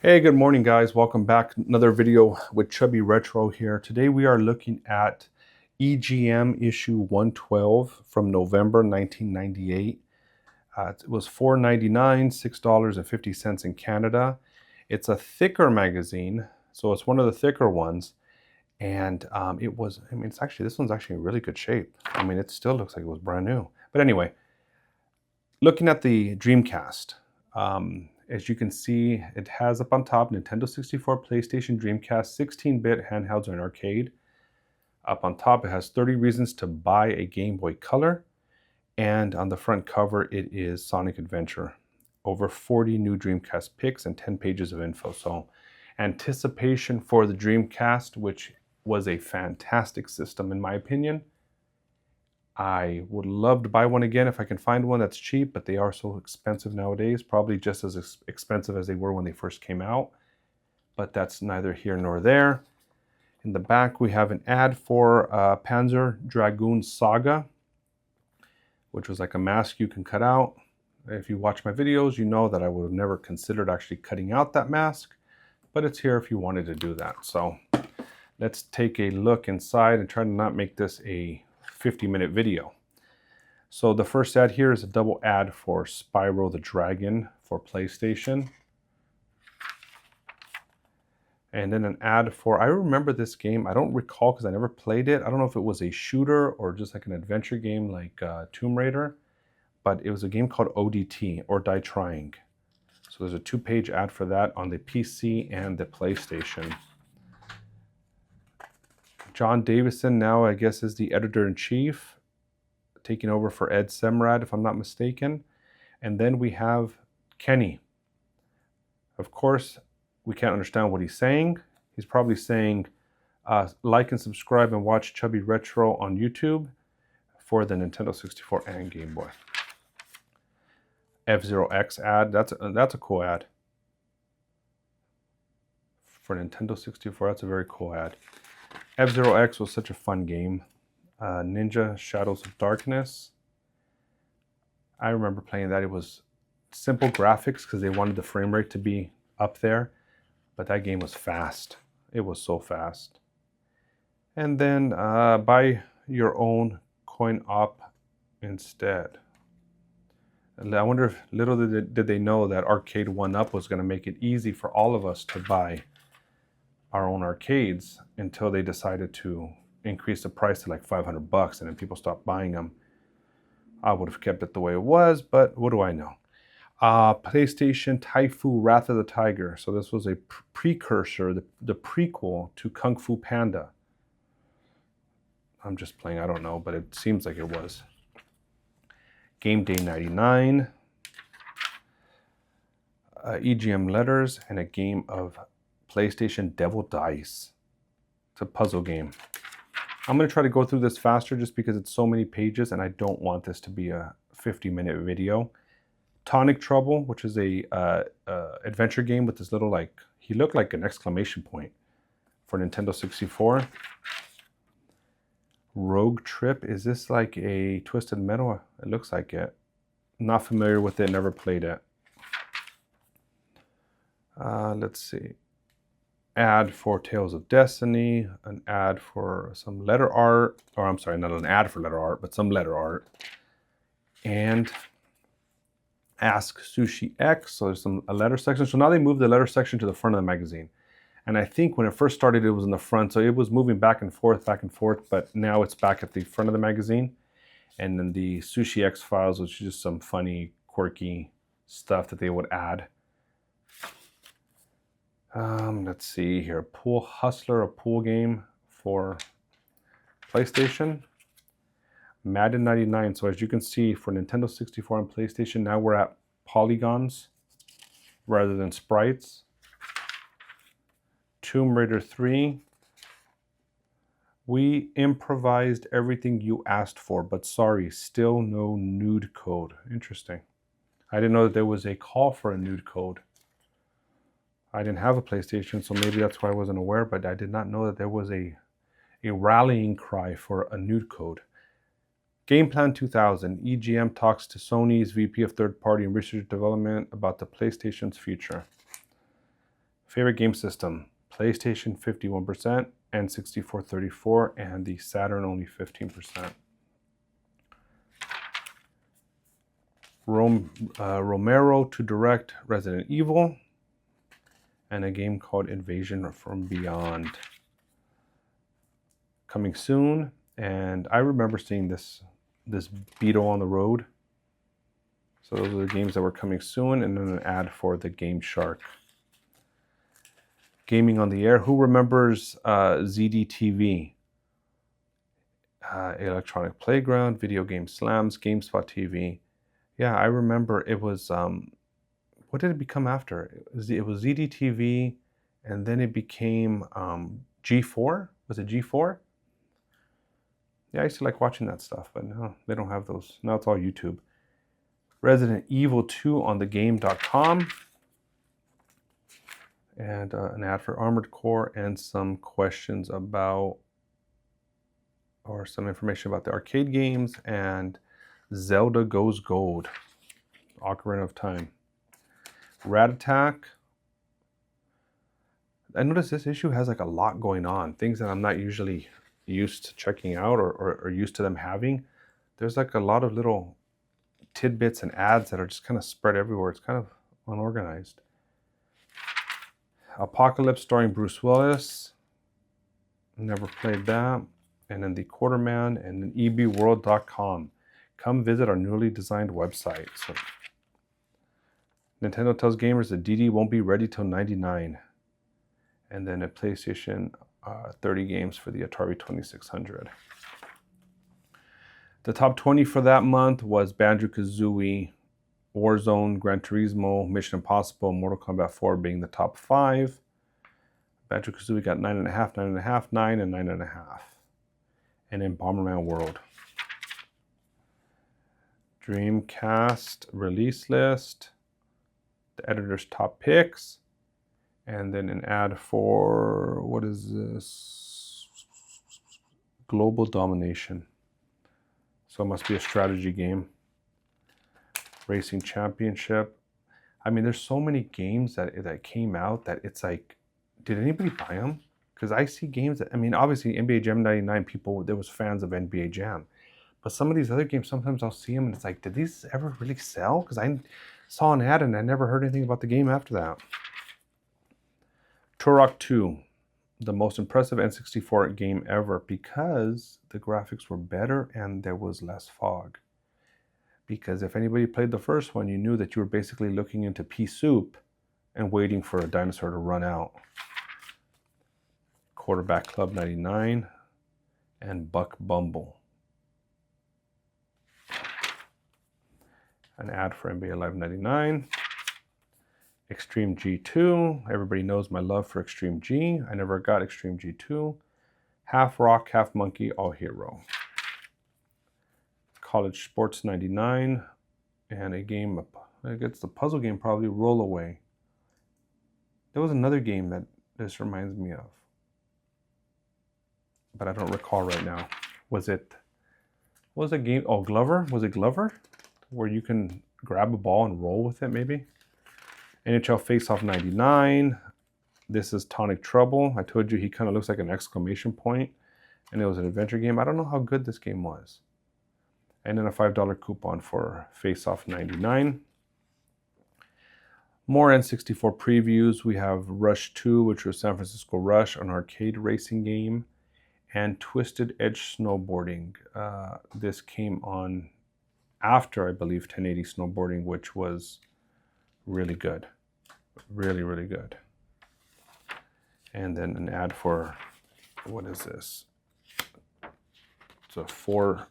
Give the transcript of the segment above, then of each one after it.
Hey, good morning, guys. Welcome back. Another video with Chubby Retro here. Today we are looking at EGM issue 112 from November 1998. It was $4.99, $6.50 in Canada. It's a thicker magazine, so it's one of the thicker ones. And this one's actually in really good shape. I mean, it still looks like it was brand new. But anyway, looking at the Dreamcast, as you can see, it has up on top Nintendo 64, PlayStation, Dreamcast, 16-bit handhelds and arcade. Up on top, it has 30 reasons to buy a Game Boy Color. And on the front cover, it is Sonic Adventure. Over 40 new Dreamcast pics and 10 pages of info. So anticipation for the Dreamcast, which was a fantastic system in my opinion. I would love to buy one again if I can find one that's cheap, but they are so expensive nowadays, probably just as expensive as they were when they first came out. But that's neither here nor there. In the back, we have an ad for Panzer Dragoon Saga, which was like a mask you can cut out. If you watch my videos, you know that I would have never considered actually cutting out that mask, but it's here if you wanted to do that. So let's take a look inside and try to not make this a 50-minute video. So the first ad here is a double ad for Spyro the Dragon for PlayStation. And then an ad for, I remember this game, I don't recall because I never played it. I don't know if it was a shooter or just like an adventure game like Tomb Raider, but it was a game called ODT, or Die Trying. So there's a 2-page ad for that on the PC and the PlayStation. John Davison now, I guess, is the editor-in-chief, taking over for Ed Semrad, if I'm not mistaken. And then we have Kenny. Of course, we can't understand what he's saying. He's probably saying, like and subscribe and watch Chubby Retro on YouTube for the Nintendo 64 and Game Boy. F-Zero X ad, that's a cool ad. For Nintendo 64, that's a very cool ad. F-Zero X was such a fun game. Ninja Shadows of Darkness. I remember playing that. It was simple graphics because they wanted the frame rate to be up there, but that game was fast. It was so fast. And then buy your own coin op instead. And I wonder if little did they know that Arcade 1-Up was going to make it easy for all of us to buy our own arcades until they decided to increase the price to like $500 and then people stopped buying them. I would have kept it the way it was, but what do I know? PlayStation Taifu Wrath of the Tiger. So this was a precursor, the prequel to Kung Fu Panda. I'm just playing, I don't know, but it seems like it was. Game Day 99. EGM letters and a game of PlayStation Devil Dice. It's a puzzle game. I'm going to try to go through this faster just because it's so many pages and I don't want this to be a 50-minute video. Tonic Trouble, which is a adventure game with this little, like, he looked like an exclamation point for Nintendo 64. Rogue Trip, is this like a Twisted Metal? It looks like it. Not familiar with it, never played it. Let's see. Ad for Tales of Destiny, an ad for some letter art, or I'm sorry, not an ad for letter art, but some letter art. And Ask Sushi X, so there's a letter section. So now they moved the letter section to the front of the magazine. And I think when it first started, it was in the front, so it was moving back and forth, but now it's back at the front of the magazine. And then the Sushi X files, which is just some funny, quirky stuff that they would add. Let's see here. Pool Hustler, a pool game for PlayStation. Madden 99. So as you can see, for Nintendo 64 and PlayStation, now we're at polygons rather than sprites. Tomb Raider 3. We improvised everything you asked for, but sorry, still no nude code. Interesting. I didn't know that there was a call for a nude code. I didn't have a PlayStation, so maybe that's why I wasn't aware, but I did not know that there was a rallying cry for a nude code. Game Plan 2000. EGM talks to Sony's VP of Third Party and Research Development about the PlayStation's future. Favorite game system, PlayStation 51%, N64 34%, and the Saturn only 15%. Romero to direct Resident Evil, and a game called Invasion from Beyond. Coming soon, and I remember seeing this Beetle on the Road. So those are the games that were coming soon, and then an ad for the Game Shark. Gaming on the Air. Who remembers ZDTV? Electronic Playground, Video Game Slams, GameSpot TV. Yeah, I remember it was, what did it become after? It was ZDTV, and then it became G4. Was it G4? Yeah, I used to like watching that stuff, but no, they don't have those. Now it's all YouTube. Resident Evil 2 on thegame.com. And an ad for Armored Core and some questions about, or some information about the arcade games and Zelda Goes Gold, Ocarina of Time. Rat Attack. I noticed this issue has like a lot going on, things that I'm not usually used to checking out or used to them having. There's like a lot of little tidbits and ads that are just kind of spread everywhere. It's kind of unorganized. Apocalypse starring Bruce Willis. Never played that. And then The Quarterman, and then ebworld.com. Come visit our newly designed website. So Nintendo tells gamers that DD won't be ready till '99. And then a PlayStation 30 games for the Atari 2600. The top 20 for that month was Banjo-Kazooie, Warzone, Gran Turismo, Mission Impossible, Mortal Kombat 4 being the top 5. Banjo-Kazooie got 9.5, 9.5, 9, and 9.5. And then Bomberman World. Dreamcast release list, the editor's top picks, and then an ad for, what is this? Global Domination. So it must be a strategy game. Racing Championship. I mean, there's so many games that came out that it's like, did anybody buy them? Because I see games that, I mean, obviously NBA Jam 99 people, there was fans of NBA Jam. But some of these other games, sometimes I'll see them and it's like, did these ever really sell? Because I saw an ad and I never heard anything about the game after that. Turok 2, the most impressive N64 game ever because the graphics were better and there was less fog. Because if anybody played the first one, you knew that you were basically looking into pea soup and waiting for a dinosaur to run out. Quarterback Club 99 and Buck Bumble. An ad for NBA Live 99. Extreme G2. Everybody knows my love for Extreme G. I never got Extreme G2. Half Rock, Half Monkey, All Hero. College Sports 99. And a game, I guess the puzzle game probably, Roll Away. There was another game that this reminds me of, but I don't recall right now. Was it a game? Oh, Glover? Was it Glover? Where you can grab a ball and roll with it, maybe? NHL Face-Off 99. This is Tonic Trouble. I told you he kind of looks like an exclamation point. And it was an adventure game. I don't know how good this game was. And then a $5 coupon for Face-Off 99. More N64 previews. We have Rush 2, which was San Francisco Rush, an arcade racing game. And Twisted Edge Snowboarding. This came on after, I believe, 1080 Snowboarding, which was really good. Really, really good. And then an ad for, what is this? It's a 4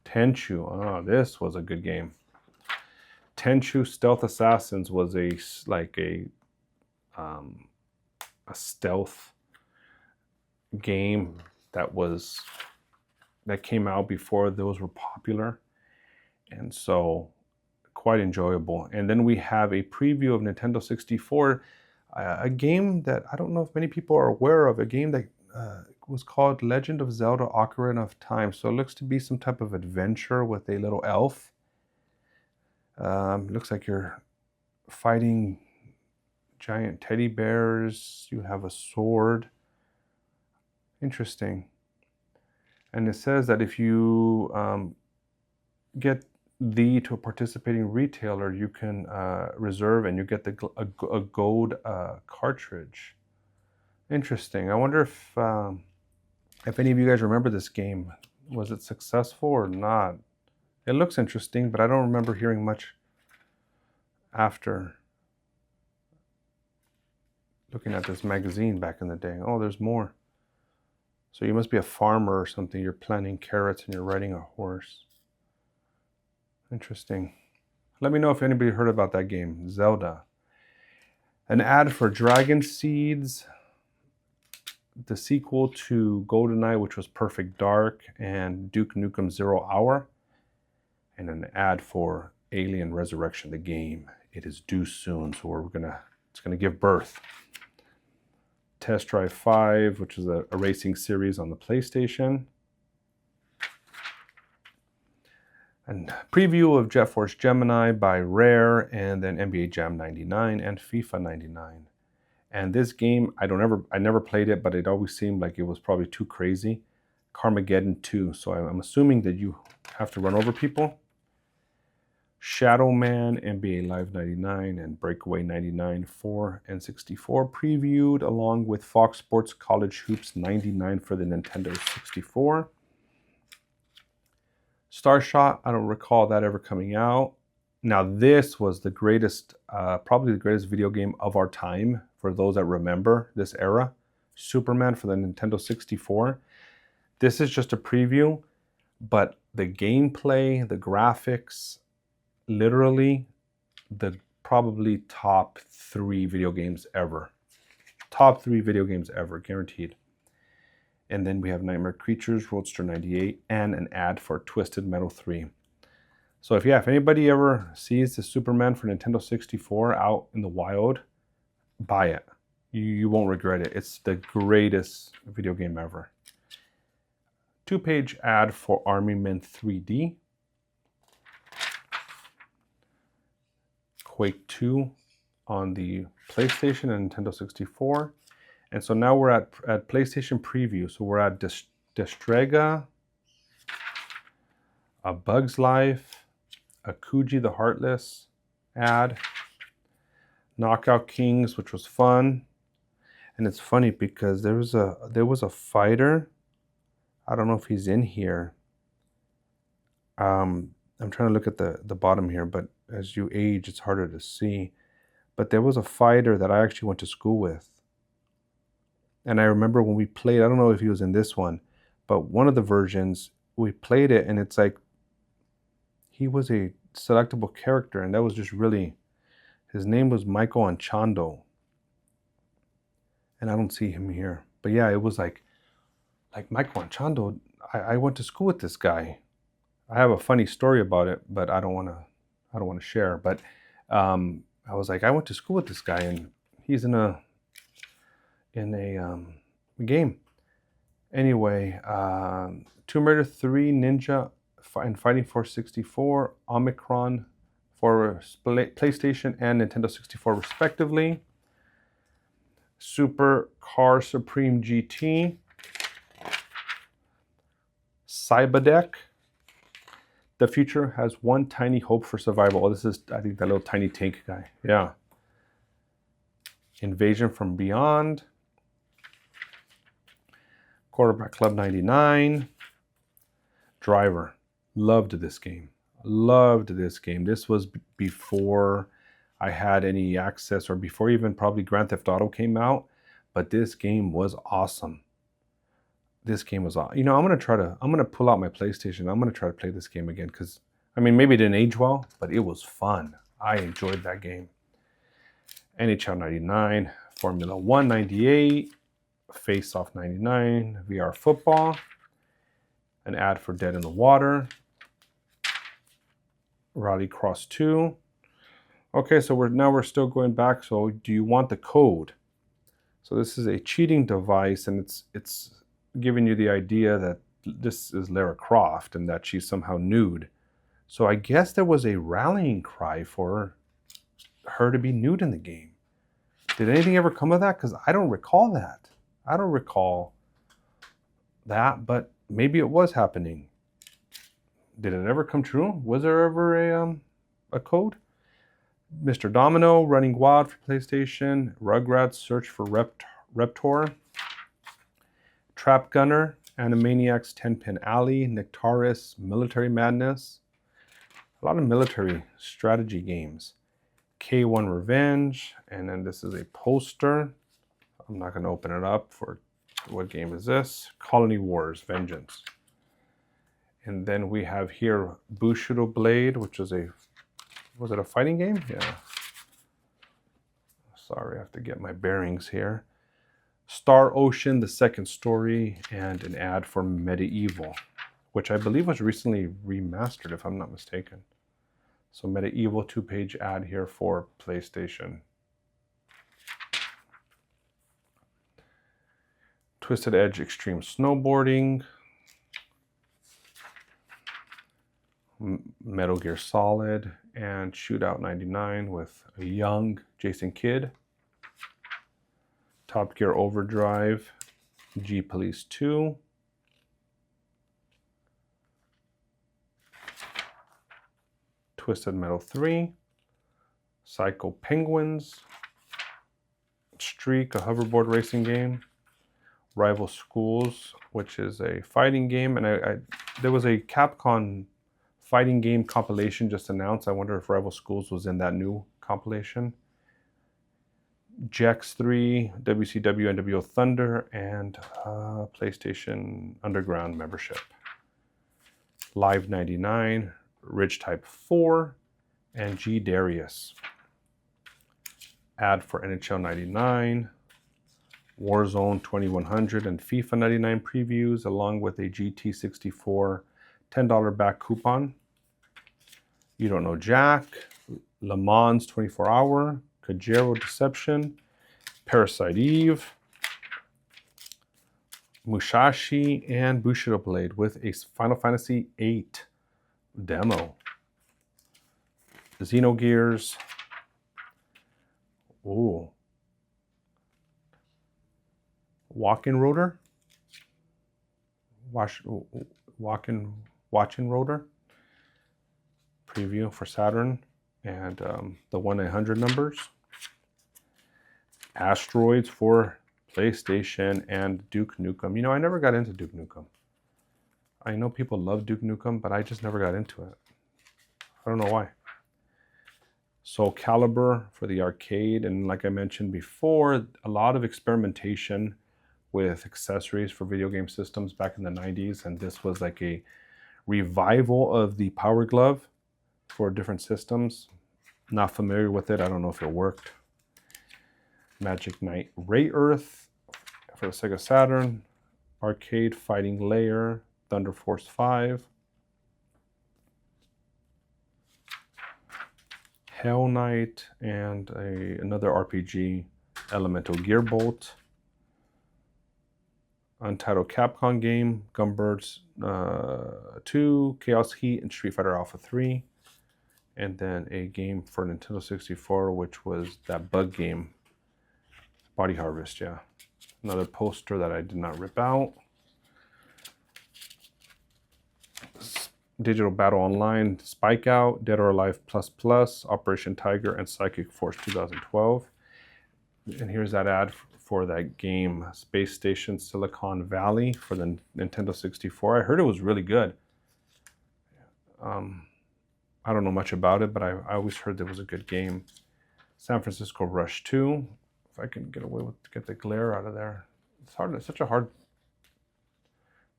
Tenchu. Oh, this was a good game. Tenchu Stealth Assassins was a stealth game that came out before those were popular, and so quite enjoyable. And then we have a preview of Nintendo 64, a game that I don't know if many people are aware of, a game that was called Legend of Zelda Ocarina of Time. So it looks to be some type of adventure with a little elf. Looks like you're fighting giant teddy bears. You have a sword. Interesting. And it says that if you get to a participating retailer, you can reserve and you get a gold cartridge. Interesting. I wonder if any of you guys remember this game. Was it successful or not? It looks interesting, but I don't remember hearing much after looking at this magazine back in the day. Oh, there's more. So you must be a farmer or something. You're planting carrots and you're riding a horse. Interesting. Let me know if anybody heard about that game, Zelda. An ad for Dragon Seeds, the sequel to GoldenEye, which was Perfect Dark, and Duke Nukem 0 Hour, and an ad for Alien Resurrection, the game. It is due soon, so it's gonna give birth. Test Drive 5, which is a racing series on the PlayStation. And preview of Jet Force Gemini by Rare, and then NBA Jam 99 and FIFA 99. And this game, I never played it, but it always seemed like it was probably too crazy. Carmageddon 2, so I'm assuming that you have to run over people. Shadow Man, NBA Live 99, and Breakaway 99 for N64 previewed, along with Fox Sports College Hoops 99 for the Nintendo 64. Starshot, I don't recall that ever coming out. Now this was the greatest, probably the greatest video game of our time for those that remember this era. Superman for the Nintendo 64. This is just a preview, but the gameplay, the graphics, literally the probably top 3 video games ever. Top 3 video games ever, guaranteed. And then we have Nightmare Creatures, Roadster 98, and an ad for Twisted Metal 3. So if anybody ever sees the Superman for Nintendo 64 out in the wild, buy it. You won't regret it. It's the greatest video game ever. 2-page ad for Army Men 3D. Quake 2 on the PlayStation and Nintendo 64. And so now we're at PlayStation Preview. So we're at Destrega, A Bug's Life, a Kuji the Heartless ad, Knockout Kings, which was fun. And it's funny because there was a fighter. I don't know if he's in here. I'm trying to look at the bottom here, but as you age, it's harder to see. But there was a fighter that I actually went to school with. And I remember when we played, I don't know if he was in this one, but one of the versions, we played it and it's like, he was a selectable character, and that was just really, his name was Michael Anchondo. And I don't see him here. But yeah, it was like Michael Anchondo, I went to school with this guy. I have a funny story about it, but I don't want to share. But I was like, I went to school with this guy, and he's in a game. Anyway, Tomb Raider 3, Ninja, and Fighting Force 64, Omicron for PlayStation and Nintendo 64 respectively. Super Car Supreme GT. Cyberdeck. The future has one tiny hope for survival. Oh, this is, I think, that little tiny tank guy. Yeah. Invasion from Beyond. Quarterback Club 99. Driver. Loved this game. Loved this game. This was before I had any access, or before even probably Grand Theft Auto came out. But this game was awesome. This game was awesome. You know, I'm gonna pull out my PlayStation. I'm gonna try to play this game again because, I mean, maybe it didn't age well, but it was fun. I enjoyed that game. NHL 99, Formula 1 98, Face Off 99, VR Football, an ad for Dead in the Water, Rally Cross 2. Okay, so we're still going back. So do you want the code? So this is a cheating device, and it's giving you the idea that this is Lara Croft and that she's somehow nude. So I guess there was a rallying cry for her to be nude in the game. Did anything ever come of that? Because I don't recall that. I don't recall that, but maybe it was happening. Did it ever come true? Was there ever a code? Mr. Domino, Running Wild for PlayStation, Rugrats, Search for Reptor, Trap Gunner, Animaniacs, 10-Pin Alley, Nectaris, Military Madness. A lot of military strategy games. K1 Revenge, and then this is a poster. I'm not going to open it up for what game is this? Colony Wars Vengeance. And then we have here Bushido Blade, which is was it a fighting game? Yeah. Sorry, I have to get my bearings here. Star Ocean, the second story, and an ad for Medieval, which I believe was recently remastered, if I'm not mistaken. So Medieval 2-page ad here for PlayStation. Twisted Edge Extreme Snowboarding. Metal Gear Solid and Shootout 99 with a young Jason Kidd. Top Gear Overdrive, G Police 2. Twisted Metal 3. Psycho Penguins. Streak, a hoverboard racing game. Rival Schools, which is a fighting game. And there was a Capcom fighting game compilation just announced. I wonder if Rival Schools was in that new compilation. Jex 3, WCW NWO Thunder, and PlayStation Underground membership. Live 99, Ridge Type 4, and G Darius. Ad for NHL 99, Warzone 2100, and FIFA 99 previews, along with a GT64 $10 back coupon. You Don't Know Jack, Le Mans 24 Hour, Kajero Deception, Parasite Eve, Mushashi, and Bushido Blade with a Final Fantasy VIII demo. Xenogears. Ooh. Walk-in Rotor. Watching Rotor. Preview for Saturn and the 1-800 numbers. Asteroids for PlayStation and Duke Nukem. You know, I never got into Duke Nukem. I know people love Duke Nukem, but I just never got into it. I don't know why. Soul Calibur for the arcade, and like I mentioned before, a lot of experimentation with accessories for video game systems back in the 90s, and this was like a revival of the Power Glove for different systems. Not familiar with it. I don't know if it worked. Magic Knight Ray Earth for the Sega Saturn. Arcade Fighting Layer, Thunder Force 5. Hell Knight, and another RPG, Elemental Gearbolt. Untitled Capcom game, Gumbirds 2, Chaos Heat, and Street Fighter Alpha 3. And then a game for Nintendo 64, which was that bug game, Body Harvest, yeah. Another poster that I did not rip out. Digital Battle Online, Spike Out, Dead or Alive ++, Operation Tiger, and Psychic Force 2012. And here's that ad for that game, Space Station Silicon Valley for the Nintendo 64. I heard it was really good. I don't know much about it, but I always heard it was a good game. San Francisco Rush 2. If I can get away with get the glare out of there. It's hard. It's such a hard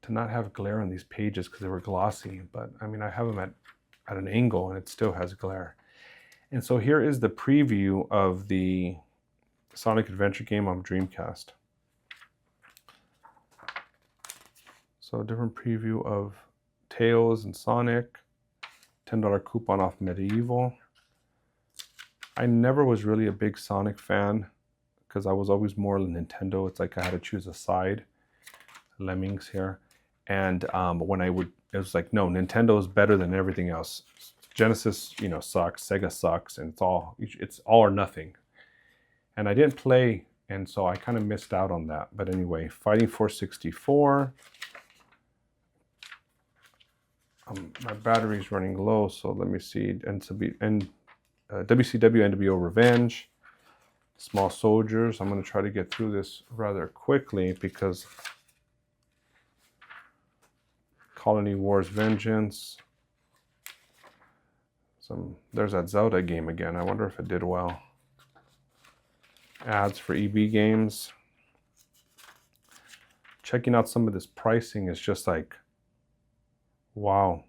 to not have glare on these pages because they were glossy. But I mean, I have them at an angle and it still has glare. And so here is the preview of the Sonic Adventure game on Dreamcast. So a different preview of Tails and Sonic. $10 coupon off Medieval. I never was really a big Sonic fan because I was always more Nintendo. It's like I had to choose a side. Lemmings here. And when it was like, no, Nintendo is better than everything else. Genesis, sucks. Sega sucks, and it's all or nothing. And I didn't play, and so I kind of missed out on that. But anyway, Fighting Force 64. My battery's running low, so let me see. WCW NWO Revenge. Small Soldiers. I'm going to try to get through this rather quickly because Colony Wars Vengeance. There's that Zelda game again. I wonder if it did well. Ads for EB games. Checking out some of this pricing is just like, wow.